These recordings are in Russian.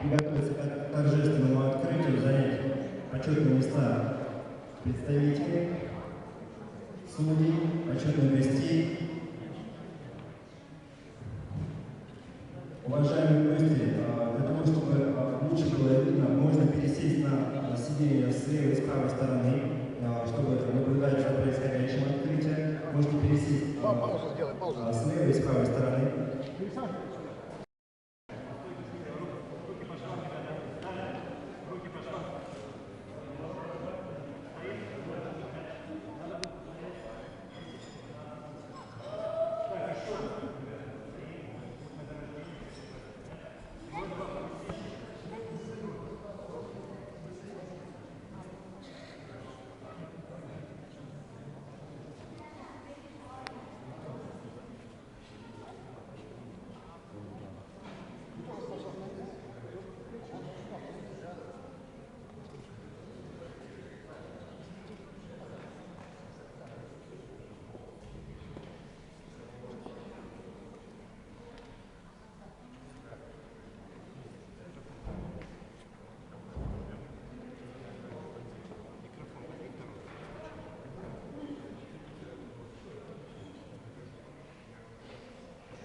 приготовиться к торжественному открытию, занять почетные места представителей, судей, почетных гостей. Уважаемые гости, для того, чтобы лучше было видно, можно пересесть на сиденье с левой и с правой стороны, чтобы наблюдать за происходящим открытием. Можете пересесть с левой и с правой стороны.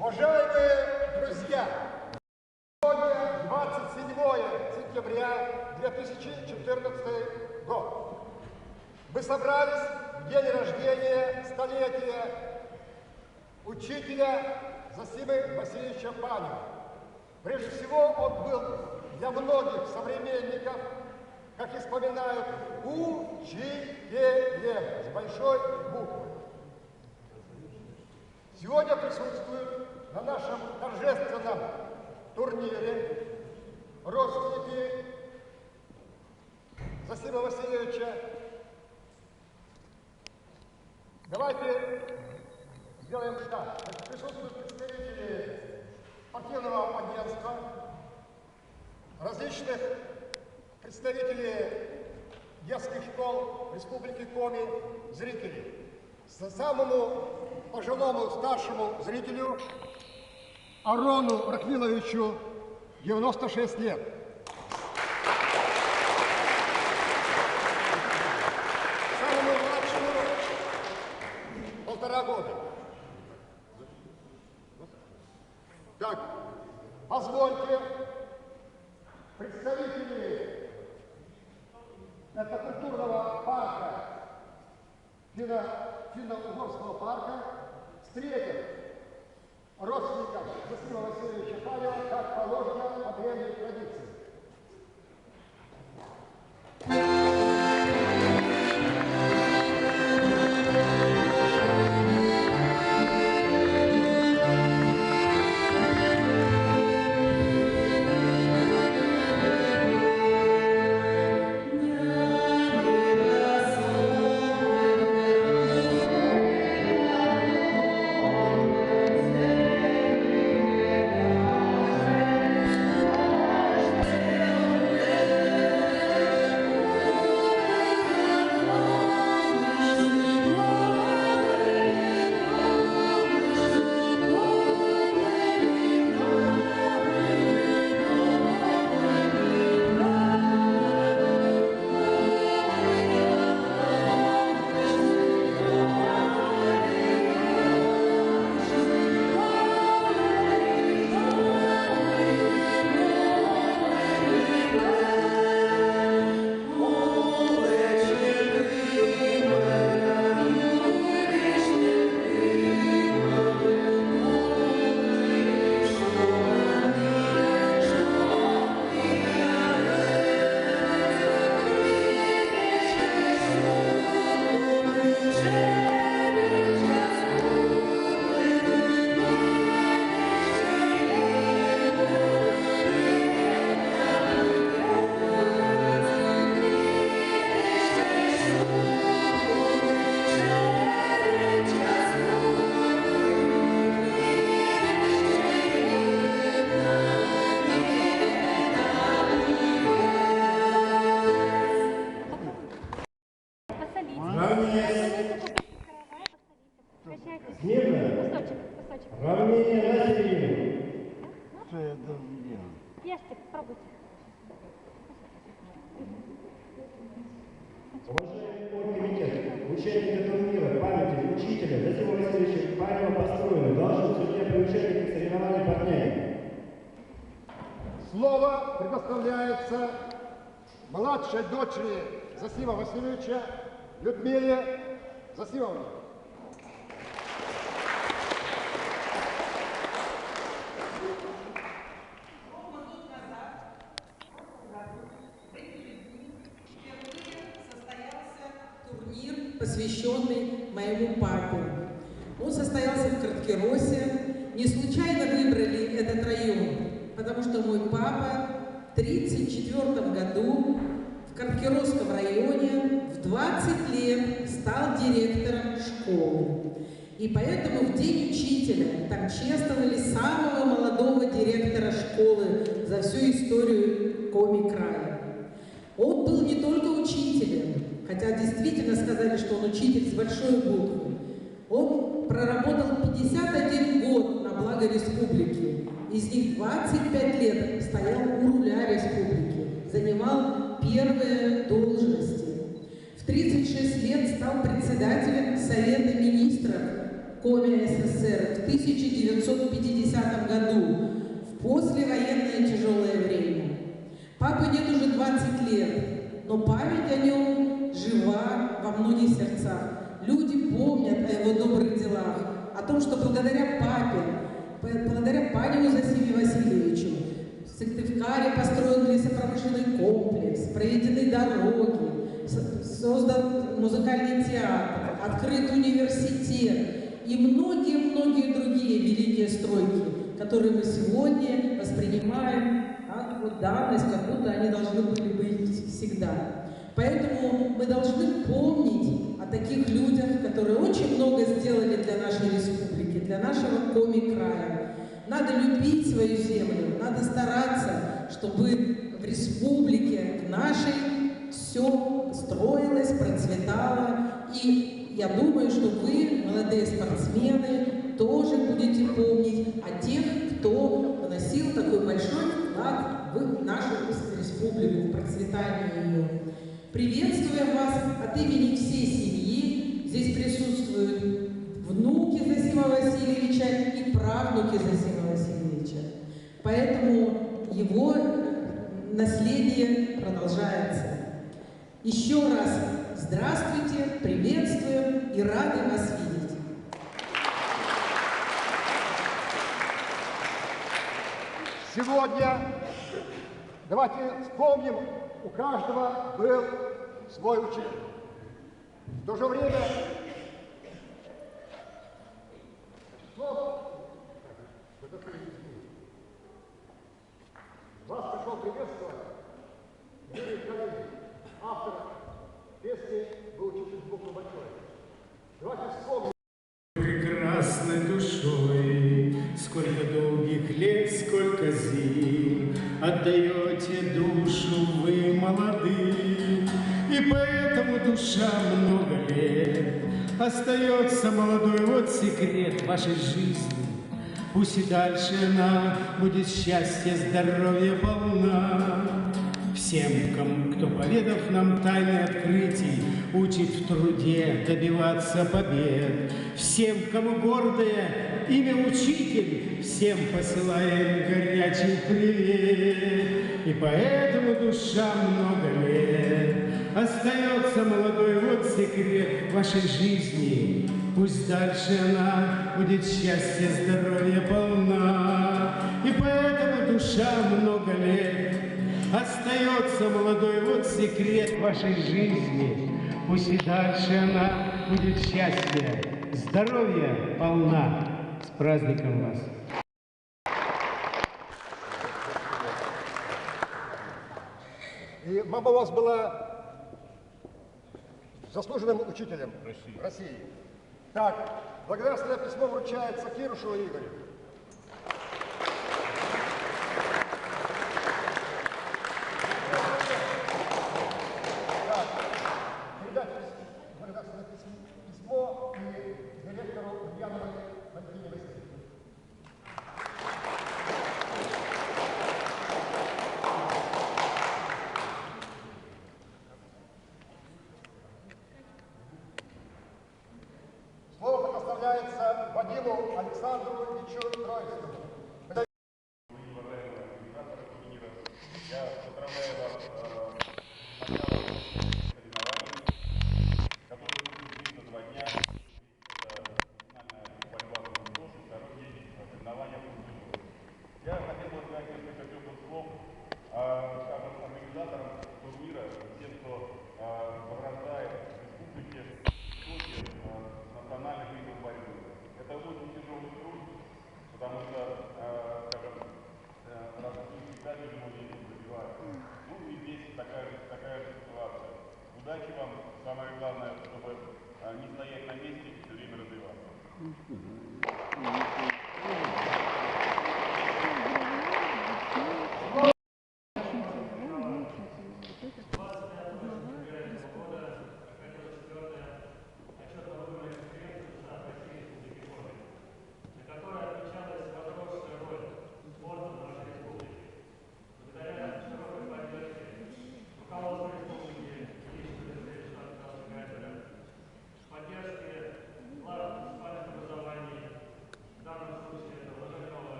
Уважаемые друзья, сегодня 27 сентября 2014 год. Мы собрались в день рождения, столетия учителя Зосимы Васильевича Панина. Прежде всего, он был для многих современников, как и вспоминают, учителем с большой буквы. Сегодня присутствуют на нашем торжественном турнире родственники Зосима Васильевича. Давайте сделаем шаг. Присутствуют представители спортивного агентства, различных представителей детских школ Республики Коми, зрителей. Самому пожилому старшему зрителю Арону Рахмиловичу 96 лет. Самому младшему 1,5 года. Так, позвольте, представители этнокультурного парка, финно-угорского парка, встретят родственников Зосима Васильевича Панина, как положено по древней традиции. Равнение на середину. Что я там делаю? Ешьте, пробуйте. Уважаемый комитет, участники турнира памяти учителя Засима Васильевича Панева построены должны судья при участниках соревнований поднять. Слово предоставляется младшей дочери Засима Васильевича Людмиле Засимовне. Посвященный моему папе. Он состоялся в Краткеросе. Не случайно выбрали этот район, потому что мой папа в 1934 году в Краткеросском районе в 20 лет стал директором школы. И поэтому в День учителя там чествовали самого молодого директора школы за всю историю Коми-края. Он был не только учителем, хотя действительно сказали, что он учитель с большой буквы. Он проработал 51 год на благо республики. Из них 25 лет стоял у руля республики, занимал первые должности. В 36 лет стал председателем Совета министров Коми СССР в 1950 году, в послевоенное тяжелое время. Папе нет уже 20 лет, но память о нем жива во многих сердцах. Люди помнят о его добрых делах, о том, что благодаря папе, благодаря Паневу Засиме Васильевичу в Сыктывкаре построен лесопромышленный комплекс, проведены дороги, создан музыкальный театр, открыт университет и многие-многие другие великие стройки, которые мы сегодня воспринимаем как вот данность, как будто они должны были быть всегда. Поэтому мы должны помнить о таких людях, которые очень много сделали для нашей республики, для нашего Коми-края. Надо любить свою землю, надо стараться, чтобы в республике нашей все строилось, процветало. И я думаю, что вы, молодые спортсмены, тоже будете помнить о тех, кто вносил такой большой вклад в нашу республику, в процветание ее. Приветствуем вас от имени всей семьи. Здесь присутствуют внуки Засима Васильевича и правнуки Засима Васильевича. Поэтому его наследие продолжается. Еще раз здравствуйте, приветствуем и рады вас видеть. Сегодня давайте вспомним, у каждого был свой учитель. В то же время вас пришел приветствовать Юрий Калинин, автор песни «Вы учитель с буквы большой». Давайте вспомним. Прекрасной душой, сколько долгих лет, сколько зим, отдаете душу вы молодым, и поэтому душа много лет остается молодой. Вот секрет вашей жизни, пусть и дальше она будет счастья, здоровья полна. Всем, кто, поведав нам тайны открытий, учит в труде добиваться побед. Всем, кому гордое имя учитель, всем посылаем горячий привет. И поэтому душа много лет остается молодой. Вот секрет вашей жизни, пусть дальше она будет счастья, здоровья полна. И поэтому душа много лет остается молодой. Вот секрет вашей жизни, пусть и дальше она будет счастья, здоровья полна. С праздником вас! И мама у вас была заслуженным учителем России. Так, благодарственное письмо вручается Кирушеву Игорю. Письмо и директору Ульяновой Валентине Васильевне.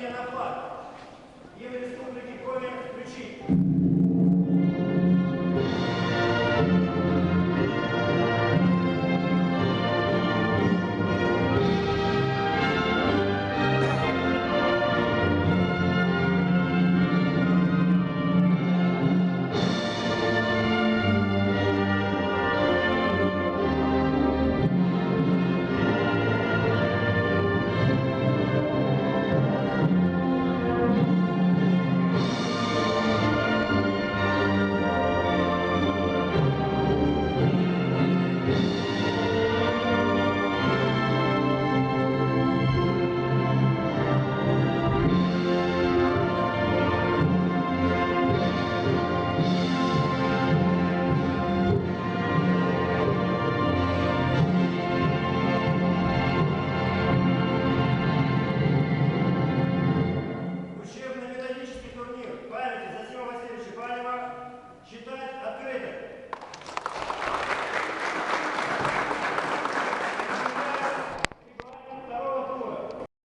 Вступление на флаг. Гимн Республики Коми включить.